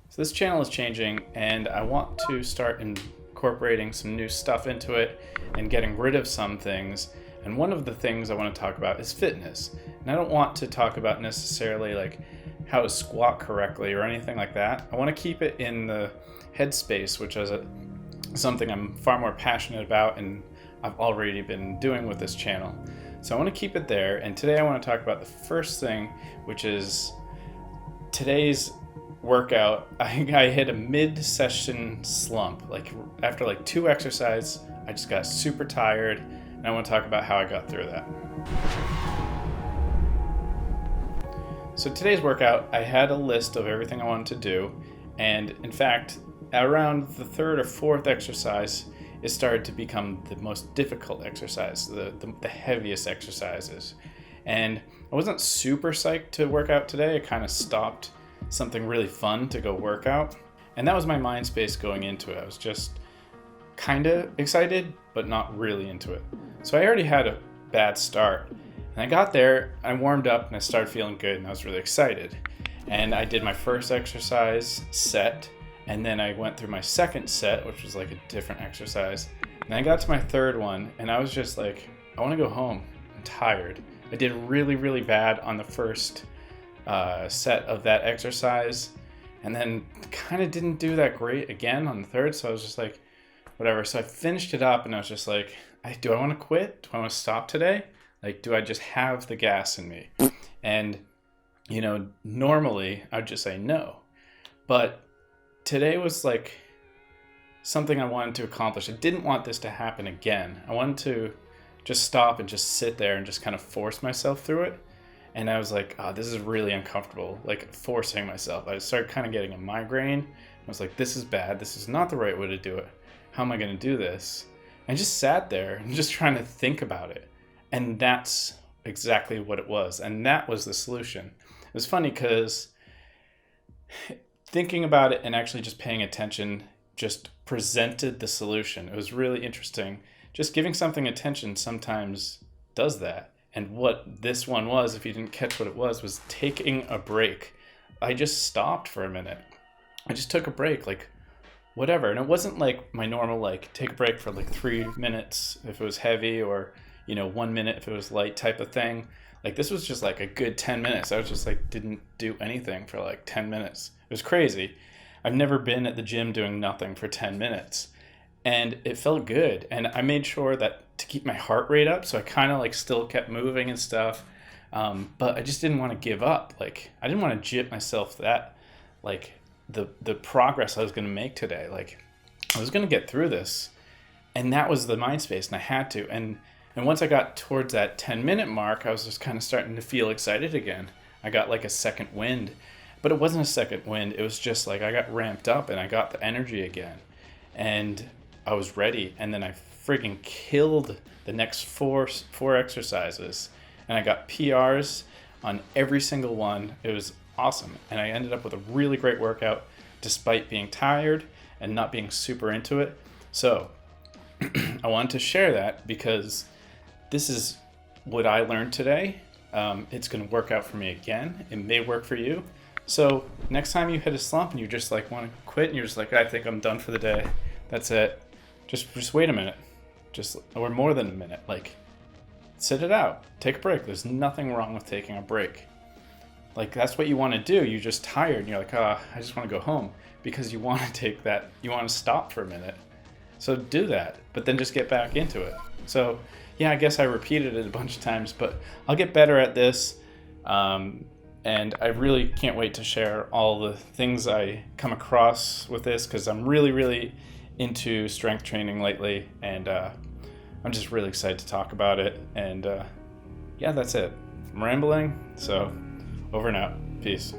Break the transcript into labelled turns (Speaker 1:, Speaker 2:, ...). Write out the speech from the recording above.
Speaker 1: So this channel is changing and I want to start incorporating some new stuff into it and getting rid of some things. And one of the things I want to talk about is fitness. And I don't want to talk about necessarily like how to squat correctly or anything like that. I want to keep it in the headspace, which is something I'm far more passionate about and I've already been doing with this channel. So I want to keep it there. And today I want to talk about the first thing, which is today's workout. I hit a mid-session slump. Like after like 2 exercises, I just got super tired, and I want to talk about how I got through that. So today's workout, I had a list of everything I wanted to do, and in fact, around the 3rd or 4th exercise, it started to become the most difficult exercise, the heaviest exercises. And I wasn't super psyched to work out today. I kind of stopped something really fun to go work out. And that was my mind space going into it. I was just kind of excited, but not really into it. So I already had a bad start. And I got there, I warmed up, and I started feeling good, and I was really excited. And I did my first exercise set, and then I went through my second set, which was like a different exercise. And I got to my third one, and I was just like, I want to go home. I'm tired. I did really, really bad on the first set of that exercise, and then kind of didn't do that great again on the third, so I was just like, whatever. So I finished it up, and I was just like, do I want to quit? Do I want to stop today? Like, do I just have the gas in me? And, you know, normally I'd just say no. But today was like something I wanted to accomplish. I didn't want this to happen again. I wanted to just stop and just sit there and just kind of force myself through it. And I was like, oh, this is really uncomfortable, like forcing myself. I started kind of getting a migraine. I was like, this is bad. This is not the right way to do it. How am I going to do this? I just sat there and just trying to think about it. And that's exactly what it was. And that was the solution. It was funny because thinking about it and actually just paying attention just presented the solution. It was really interesting. Just giving something attention sometimes does that. And what this one was, if you didn't catch what it was taking a break. I just stopped for a minute. I just took a break, like whatever. And it wasn't like my normal, like take a break for like 3 minutes if it was heavy, or, 1 minute if it was light type of thing. Like this was just like a good 10 minutes. I was just like, didn't do anything for like 10 minutes. It was crazy. I've never been at the gym doing nothing for 10 minutes. And it felt good. And I made sure that to keep my heart rate up. So I kind of like still kept moving and stuff. But I just didn't want to give up. Like I didn't want to jip myself that, like the progress I was going to make today. Like I was going to get through this. And that was the mind space, and I had to. And once I got towards that 10-minute mark, I was just kind of starting to feel excited again. I got like a second wind, but it wasn't a second wind. It was just like I got ramped up and I got the energy again. And I was ready, and then I freaking killed the next four exercises, and I got PRs on every single one. It was awesome, and I ended up with a really great workout despite being tired and not being super into it. So I wanted to share that because this is what I learned today. It's going to work out for me again. It may work for you. So next time you hit a slump and you just like want to quit and you're just like, I think I'm done for the day. That's it. Just wait a minute, or more than a minute. Like, sit it out. Take a break. There's nothing wrong with taking a break. Like, that's what you want to do. You're just tired, and you're like, I just want to go home, because you want to take that. You want to stop for a minute. So do that, but then just get back into it. So, yeah, I guess I repeated it a bunch of times, but I'll get better at this. And I really can't wait to share all the things I come across with this, because I'm really, really into strength training lately, and I'm just really excited to talk about it. And yeah, that's it. I'm rambling, so over and out. Peace.